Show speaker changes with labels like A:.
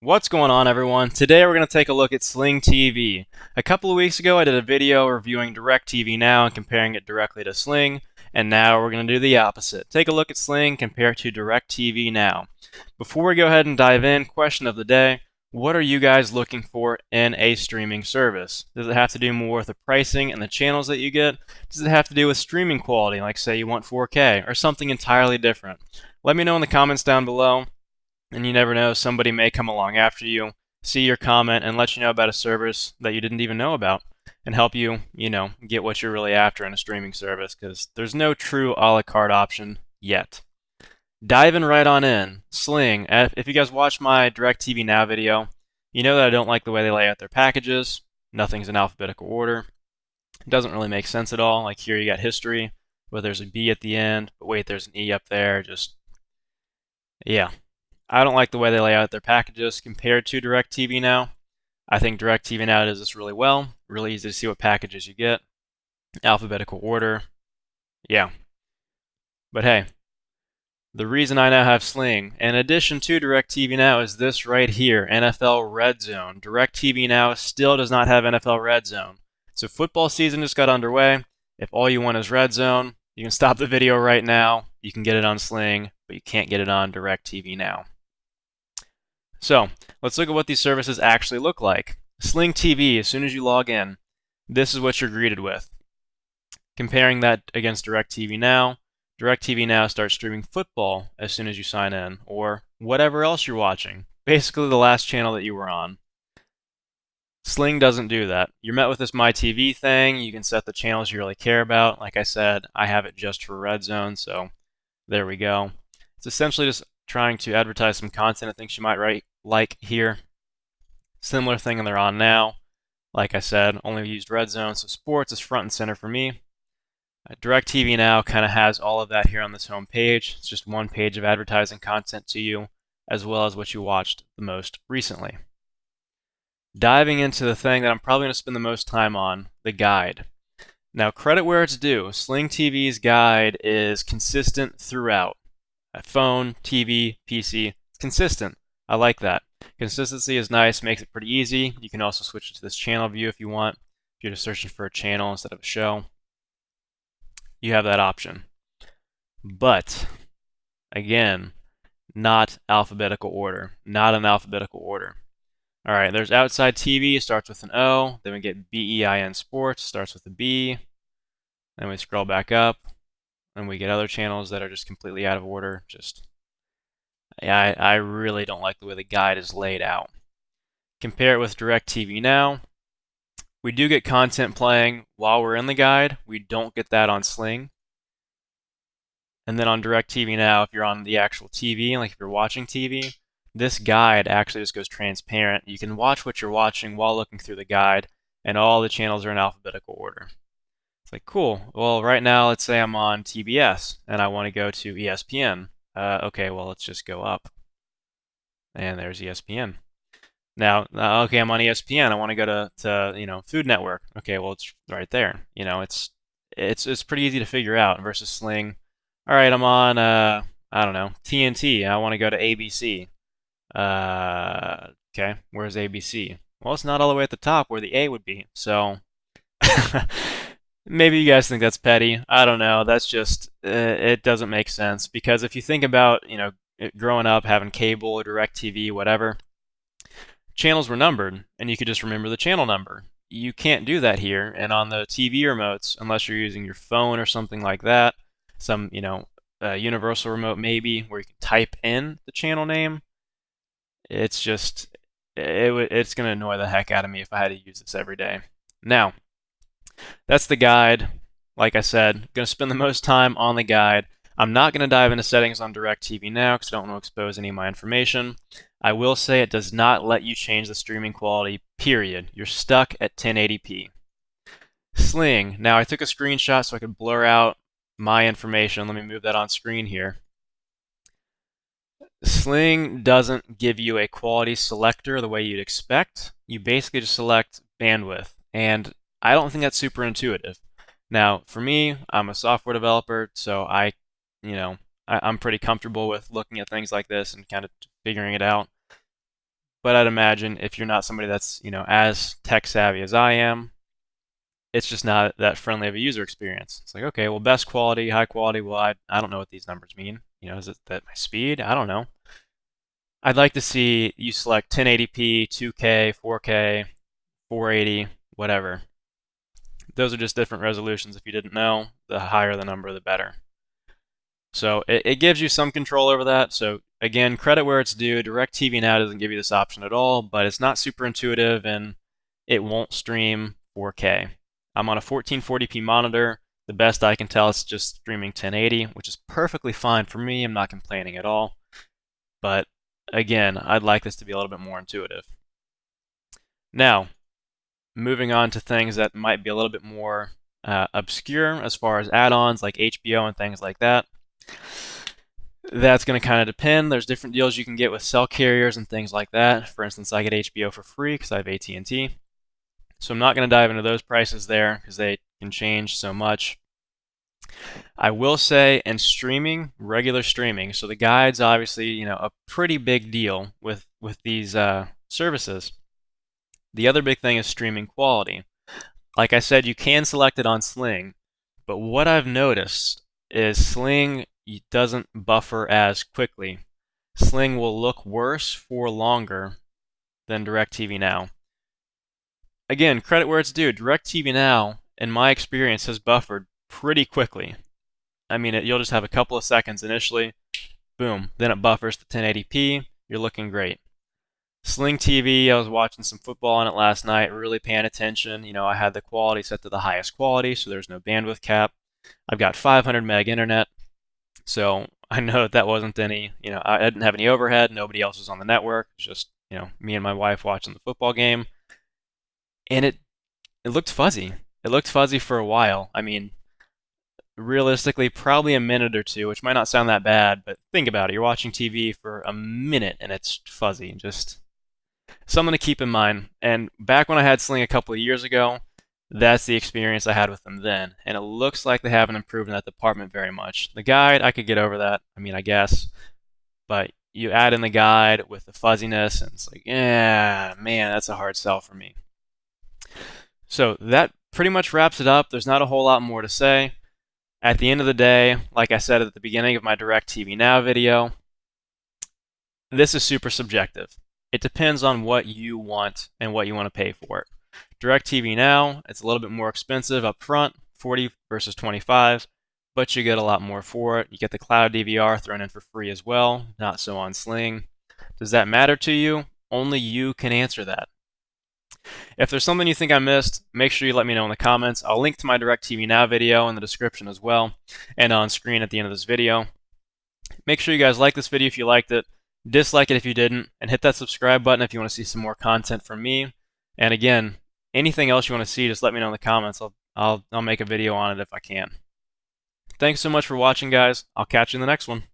A: What's going on, everyone? Today we're going to take a look at Sling TV. A couple of weeks ago I did a video reviewing DirecTV Now and comparing it directly to Sling, and now we're going to do the opposite. Take a look at Sling, compare it to DirecTV Now. Before we go ahead and dive in, question of the day: what are you guys looking for in a streaming service? Does it have to do more with the pricing and the channels that you get? Does it have to do with streaming quality, like say you want 4K, or something entirely different? Let me know in the comments down below. And you never know, somebody may come along after you, see your comment, and let you know about a service that you didn't even know about, and help you, get what you're really after in a streaming service, because there's no true a la carte option yet. Diving right on in, Sling. If you guys watched my DirecTV Now video, you know that I don't like the way they lay out their packages. Nothing's in alphabetical order. It doesn't really make sense at all. Like here you got history, but there's a B at the end, but wait, there's an E up there. Yeah. I don't like the way they lay out their packages compared to DirecTV Now. I think DirecTV Now does this really well. Really easy to see what packages you get. Alphabetical order. Yeah. But hey, the reason I now have Sling, in addition to DirecTV Now, is this right here, NFL Red Zone. DirecTV Now still does not have NFL Red Zone. So football season just got underway. If all you want is Red Zone, you can stop the video right now. You can get it on Sling, but you can't get it on DirecTV Now. So let's look at what these services actually look like. Sling TV, as soon as you log in, this is what you're greeted with. Comparing that against DirecTV Now, DirecTV Now starts streaming football as soon as you sign in, or whatever else you're watching, basically the last channel that you were on. Sling doesn't do that. You're met with this My TV thing. You can set the channels you really care about. Like I said, I have it just for Red Zone, so there we go. It's essentially just trying to advertise some content I think you might like here. Similar thing they're on now. Like I said, only used Red Zone, so sports is front and center for me. DirecTV Now kind of has all of that here on this home page. It's just one page of advertising content to you, as well as what you watched the most recently. Diving into the thing that I'm probably going to spend the most time on, the guide. Now, credit where it's due. Sling TV's guide is consistent throughout. Phone, TV, PC, it's consistent. I like that. Consistency is nice, makes it pretty easy. You can also switch to this channel view if you want. If you're just searching for a channel instead of a show, you have that option. But, again, not alphabetical order. Not in alphabetical order. Alright, there's outside TV, starts with an O. Then we get BEIN Sports, starts with a B. Then we scroll back up, and we get other channels that are just completely out of order. Yeah, I really don't like the way the guide is laid out. Compare it with DirecTV Now. We do get content playing while we're in the guide. We don't get that on Sling. And then on DirecTV Now, if you're on the actual TV, like if you're watching TV, this guide actually just goes transparent. You can watch what you're watching while looking through the guide, and all the channels are in alphabetical order. It's like, cool. Well, right now, let's say I'm on TBS, and I want to go to ESPN. Okay, well, let's just go up. And there's ESPN. Now, okay, I'm on ESPN. I want to go to Food Network. Okay, well, it's right there. It's pretty easy to figure out versus Sling. All right, I'm on I don't know, TNT. I want to go to ABC. Okay, where's ABC? Well, it's not all the way at the top where the A would be. So maybe you guys think that's petty. I don't know. That's just it doesn't make sense, because if you think about growing up having cable or DirecTV, whatever, channels were numbered, and you could just remember the channel number. You can't do that here, and on the TV remotes, unless you're using your phone or something like that, some universal remote maybe, where you can type in the channel name. It's going to annoy the heck out of me if I had to use this every day. Now, that's the guide. Like I said, going to spend the most time on the guide. I'm not going to dive into settings on DirecTV Now because I don't want to expose any of my information. I will say it does not let you change the streaming quality, period. You're stuck at 1080p. Sling. Now, I took a screenshot so I could blur out my information. Let me move that on screen here. Sling doesn't give you a quality selector the way you'd expect. You basically just select bandwidth, and I don't think that's super intuitive. Now, for me, I'm a software developer, so I'm pretty comfortable with looking at things like this and kind of figuring it out. but I'd imagine if you're not somebody that's, as tech savvy as I am, it's just not that friendly of a user experience. It's like, okay, well, best quality, high quality, well, I don't know what these numbers mean. Is it that my speed? I don't know. I'd like to see you select 1080p, 2K, 4K, 480, whatever. Those are just different resolutions. If you didn't know, the higher the number, the better. So it gives you some control over that. So again, credit where it's due. DirecTV Now doesn't give you this option at all, but it's not super intuitive and it won't stream 4K. I'm on a 1440p monitor. The best I can tell is just streaming 1080, which is perfectly fine for me. I'm not complaining at all. But again, I'd like this to be a little bit more intuitive. Now, moving on to things that might be a little bit more obscure as far as add-ons like HBO and things like that. That's going to kind of depend. There's different deals you can get with cell carriers and things like that. For instance, I get HBO for free because I have AT&T. So I'm not going to dive into those prices there because they can change so much. I will say, in streaming, regular streaming, so the guide's obviously, a pretty big deal with these services. The other big thing is streaming quality. Like I said, you can select it on Sling, but what I've noticed is Sling doesn't buffer as quickly. Sling will look worse for longer than DirecTV Now. Again, credit where it's due. DirecTV Now, in my experience, has buffered pretty quickly. I mean, you'll just have a couple of seconds initially, boom, then it buffers to 1080p, you're looking great. Sling TV, I was watching some football on it last night, really paying attention. I had the quality set to the highest quality, so there's no bandwidth cap. I've got 500 meg internet, so I know that wasn't any, I didn't have any overhead, nobody else was on the network, it was just, me and my wife watching the football game. And it looked fuzzy. It looked fuzzy for a while. I mean, realistically, probably a minute or two, which might not sound that bad, but think about it. You're watching TV for a minute and it's fuzzy. Just something to keep in mind. And back when I had Sling a couple of years ago, that's the experience I had with them then. And it looks like they haven't improved in that department very much. The guide, I could get over that. I mean, I guess. But you add in the guide with the fuzziness, and it's like, yeah, man, that's a hard sell for me. So that pretty much wraps it up. There's not a whole lot more to say. At the end of the day, like I said at the beginning of my DirecTV Now video, this is super subjective. It depends on what you want and what you want to pay for it. DirecTV Now, it's a little bit more expensive up front, 40 versus 25, but you get a lot more for it. You get the cloud DVR thrown in for free as well, not so on Sling. Does that matter to you? Only you can answer that. If there's something you think I missed, make sure you let me know in the comments. I'll link to my DirecTV Now video in the description as well, and on screen at the end of this video. Make sure you guys like this video if you liked it, dislike it if you didn't, and hit that subscribe button if you want to see some more content from me. And again, anything else you want to see, just let me know in the comments. I'll make a video on it if I can. Thanks so much for watching, guys. I'll catch you in the next one.